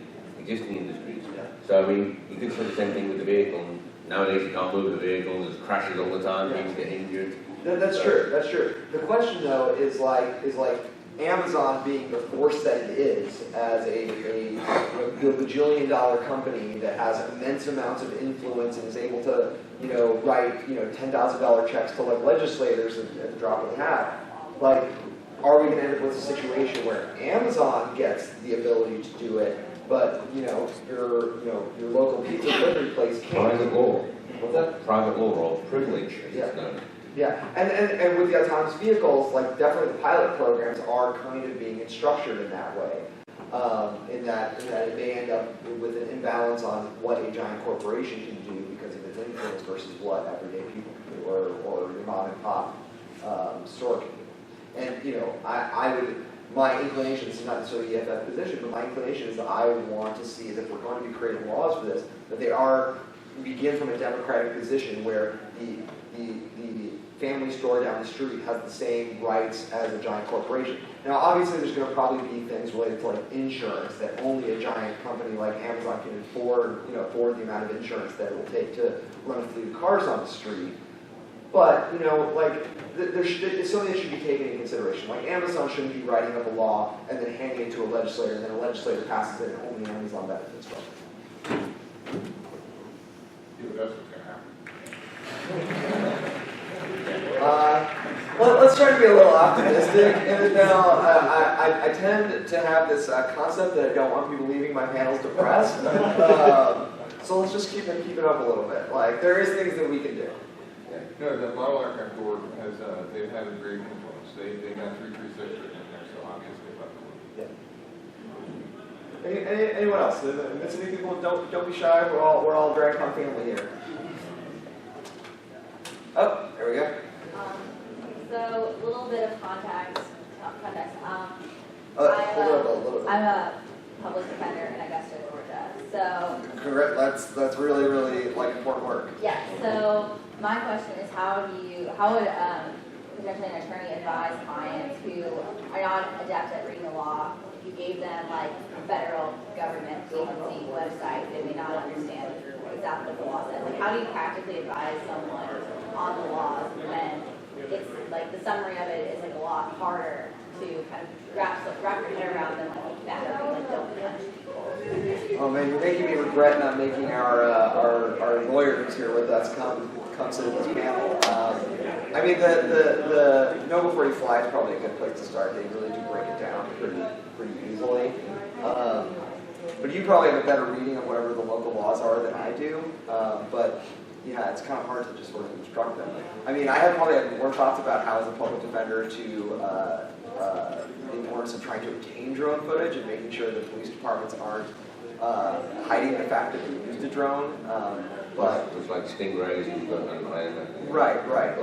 existing industries. So, I mean, you could say the same thing with the vehicle. Nowadays you can't move the vehicle, there's crashes all the time, people get injured. That's true, that's true. The question though is like Amazon being the force that it is as a bajillion-dollar company that has immense amounts of influence and is able to, write, $10,000 checks to like legislators at the drop of a hat. Like, are we going to end up with a situation where Amazon gets the ability to do it, but your local pizza delivery place can't? Private law. What's that? Private law or privilege, as it's known. Yeah, and with the autonomous vehicles, like definitely the pilot programs are kind of being structured in that way. In that it may end up with an imbalance on what a giant corporation can do because of its influence versus what everyday people can do, or your mom and pop store can do. And my inclination, this is not necessarily the EFF position, but my inclination is that I would want to see that if we're going to be creating laws for this, that they begin from a democratic position where the family store down the street has the same rights as a giant corporation. Now, obviously, there's going to probably be things related to like insurance that only a giant company like Amazon can afford the amount of insurance that it will take to run a fleet of cars on the street. But there's something that should be taken into consideration. Like Amazon shouldn't be writing up a law and then handing it to a legislator, and then a legislator passes it, and only Amazon benefits from it. Yeah, that's what's going to happen. Let's try to be a little optimistic. And now, I tend to have this concept that I don't want people leaving my panels depressed. So let's just keep it up a little bit. Like, there is things that we can do. No, the model aircraft board has, they've had a great influence. They got 336 written in there, so obviously about the Yeah. Anyone else? Missing any people? Don't be shy. We're all very calm family here. Oh, there we go. So a little bit of context. Hold it up a little bit. I'm a public defender in Augusta, Georgia. So Correct. That's really, really like important work. yeah. So my question is, how would potentially an attorney advise clients who are not adept at reading the law? If you gave them like a federal government agency website, they may not understand exactly what the law says. Like, how do you practically advise someone on the laws when it's like the summary of it is like a lot harder to kind of wrap your head around than like that, like don't punch people. Oh man, you're making me regret not making our lawyer who's here with us come sit at this panel. I mean, the Know Before You Fly is probably a good place to start. They really do break it down pretty easily. But you probably have a better reading of whatever the local laws are than I do. But yeah, it's kind of hard to just sort of instruct them. I mean, I have probably had more thoughts about how as a public defender to the importance of trying to obtain drone footage and making sure that police departments aren't hiding the fact that they used a drone. But it's like stingrays you've got on land. right.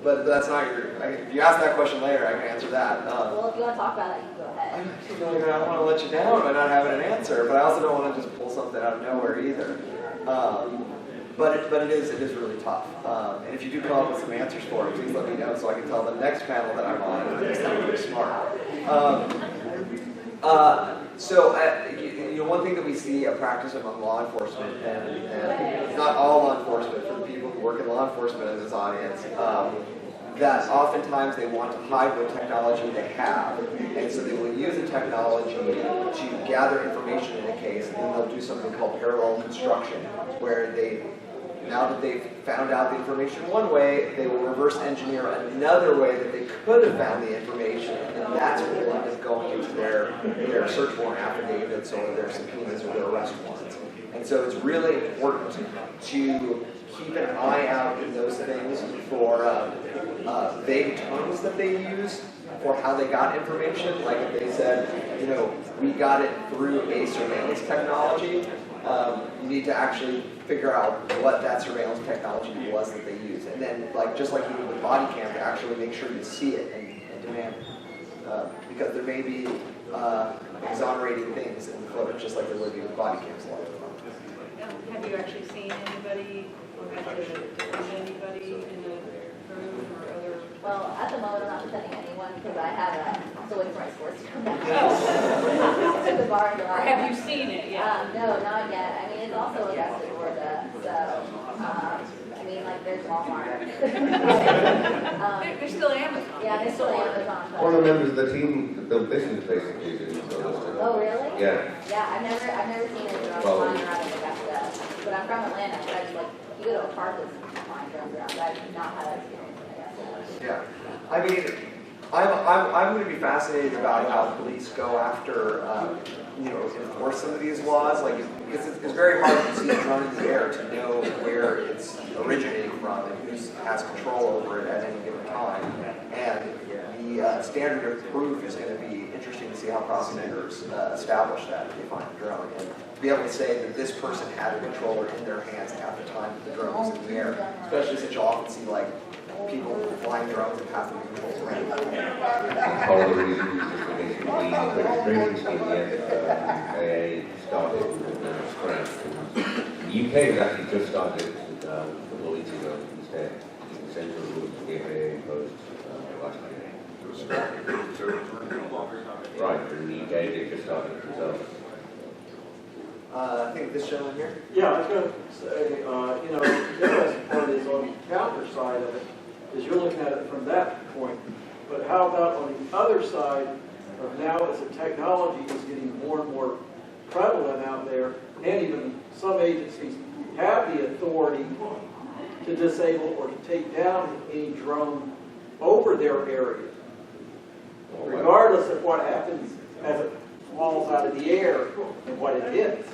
But that's not your. If you ask that question later, I can answer that. Well, if you want to talk about it, you can go ahead. I don't want to let you down by not having an answer, but I also don't want to just pull something out of nowhere either. But it is really tough. And if you do come up with some answers for it, please let me know so I can tell the next panel that I'm on and I'm sound really smart. One thing that we see a practice among law enforcement, and not all law enforcement, for the people who work in law enforcement in this audience, that oftentimes they want to hide what technology they have, and so they will use the technology to gather information in a case, and then they'll do something called parallel construction, where now that they've found out the information one way, they will reverse engineer another way that they could have found the information, and that's what will end up going into their search warrant affidavits or their subpoenas or their arrest warrants. And so it's really important to keep an eye out in those things for vague terms that they use for how they got information. Like if they said, we got it through a surveillance technology, you need to actually figure out what that surveillance technology was that they used. And then, just like you do with body cam, to actually make sure you see it and demand it. Because there may be exonerating things in the footage, just like there would be with body cams a lot of the time. Have you actually seen anybody or had to defend anybody in the room or other? Well, at the moment, I'm not defending anyone because I'm still waiting for my scores to come back. To the bar in Or July. have you seen it yet? No, not yet. I mean, it's also Augusta, Georgia, so, there's Walmart. There's still Amazon. Yeah, there's still Amazon. One of the members of the team that built this is basically in Oh, really? Yeah. Yeah, I've never seen a drone flying around in Augusta, but I'm from Atlanta, so I just you go to a park that's flying drones around, but I've not had that experience in Augusta. Yeah, I mean, I'm going to be fascinated about how police go after, enforce some of these laws. Because it's very hard to see a drone in the air to know where it's originating from and who has control over it at any given time. And the standard of proof is going to be interesting to see how prosecutors establish that if they find a drone. And be able to say that this person had a controller in their hands at the time that the drone was in the air. Especially since you'll often see people flying drones and have them controlled around. One of the reasons is because the registration scheme the FAA started with scratch. The UK has actually just started a couple of weeks ago instead. The central rules the FAA imposed last year. Right, and the UK they just started themselves. I think this gentleman here. Yeah, I was going to say, the interesting part is on the counter side of it, is you're looking at it from that point. But how about on the other side of now as the technology is getting more and more prevalent out there, and even some agencies have the authority to disable or to take down any drone over their area, regardless of what happens as it falls out of the air and what it hits.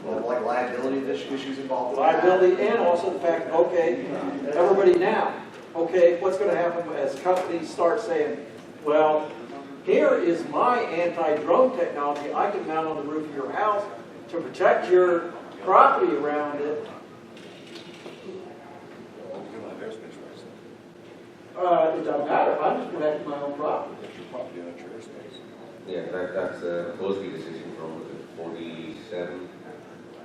Well, liability issues involved. Liability and also the fact, everybody now, what's going to happen as companies start saying, well, here is my anti-drone technology I can mount on the roof of your house to protect your property around it. It doesn't matter. I'm just protecting my own property. Yeah, that's a policy decision from 47.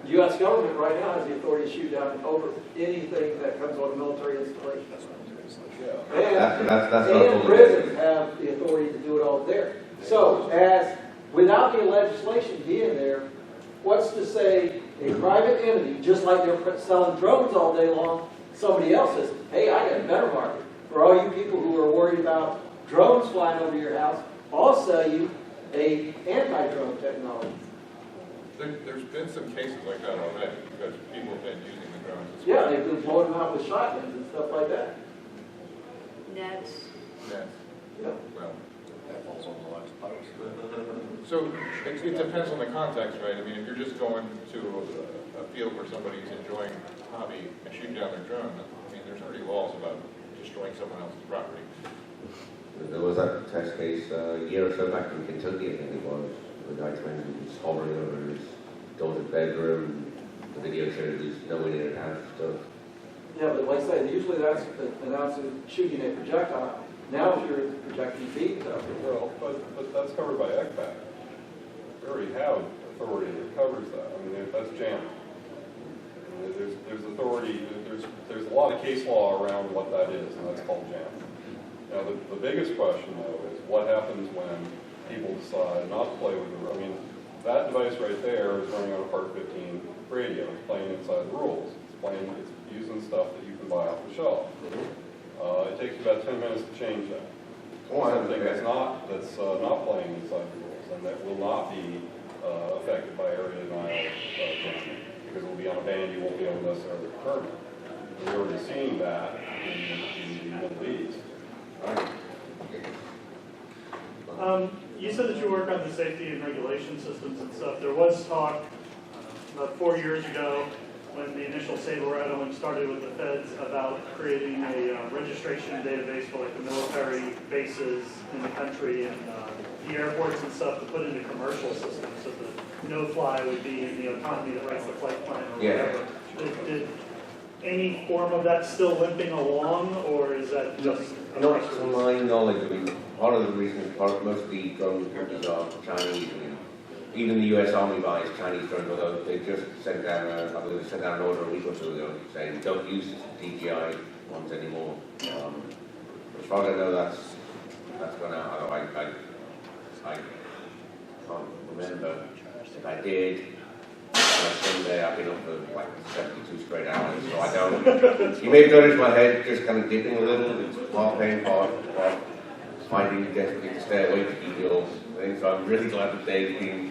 The U.S. government right now has the authority to shoot down over anything that comes on a military installation. And prisons have the authority to do it all there. So, without the legislation being there, what's to say a private entity, just like they're selling drones all day long, somebody else says, hey, I got a better market. For all you people who are worried about drones flying over your house, I'll sell you a anti-drone technology. There's been some cases like that already, because people have been using the drones. Yeah, they've been blowing them out with shotguns and stuff like that. Nets. Yes. Yep. Well, That falls on the last post. So it depends on the context, right? I mean, if you're just going to a field where somebody's enjoying a hobby and shooting down their drone, I mean, there's already laws about destroying someone else's property. There was that test case a year or so back in Kentucky, I think it was. The guy claimed he was hovering over his daughter's bedroom. The video showed he was nowhere near the house and stuff. Yeah, but like I say, usually that's announcing shooting a projectile. Now if you're projecting beams out there. Well, but that's covered by ECPAC. We already have authority that covers that. I mean, that's JAM. There's authority, there's a lot of case law around what that is, and that's called JAM. Now, the biggest question, though, is what happens when people decide not to play with the, I mean, that device right there is running on a Part 15 radio. It's playing inside the rules. It's using stuff that you can buy off the shelf. It takes you about 10 minutes to change that. Something that's not playing inside the rules, and that will not be affected by area denial jamming, because it will be on a band you won't be able to necessarily permit. We're already seeing that in the Middle East. You said that you work on the safety and regulation systems and stuff. There was talk about 4 years ago when the initial saber rattling started with the feds about creating a registration database for like the military bases in the country and the airports and stuff to put into commercial systems so that no-fly would be in the autonomy that writes the flight plan or whatever. Did any form of that still limping along, or is that just... Not to my knowledge. I mean, part of the reason most of the drone companies are Chinese. I mean, even the US Army buys Chinese drones, although they just sent down, I believe they sent down an order a week or two ago saying don't use DJI ones anymore. As far as I know, that's gone out. I can't remember if I did. Sunday, I've been up for like 72 straight hours, so I don't. You may have noticed my head just kind of dipping a little. It's part pain, part finding desperately to stay awake to keep your thing. So I'm really glad that Dave's been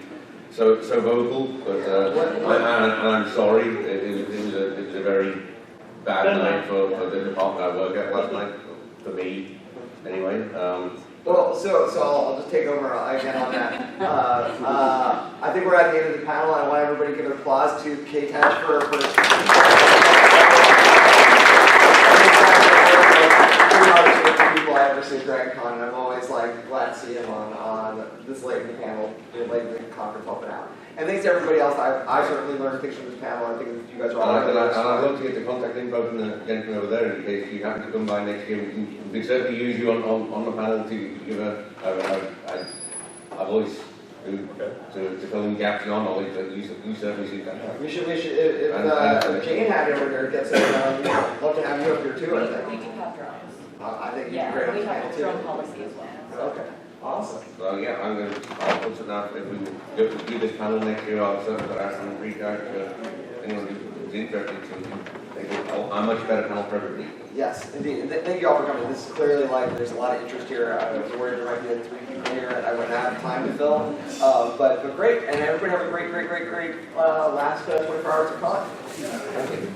so vocal. But I'm sorry. It was a very bad night for the department I work at last night. For me, anyway. Well, so I'll just take over again on that. I think we're at the end of the panel. I want everybody to give an applause to K Tetch for pretty much the people I ever see at DragonCon, and I'm always like glad to see him on this late in the panel, late in the conference helping out. And thanks to everybody else. I certainly learned things from this panel. I think you guys are all. And I'd love to get the contact info from the gentleman over there in case you happen to come by next year. We can certainly use you on the panel to give a voice to fill in gaps in our knowledge that you certainly see that. We should if Jane had over here gets it, we'd love to have you up here too. I think. We do have drones. I think Yeah, you'd be great on we the panel have too. drone policy as well. Okay. Awesome. So yeah, I'll put it out. If we do this panel next year, I'll certainly ask them to reach out to anyone who's interested to make a much better panel for everybody. Yes, indeed. And thank you all for coming. This is clearly like there's a lot of interest here. I was worried there might be 3 people here and I wouldn't have time to film. But great, and everybody have a great last 24 hours of con. Thank you.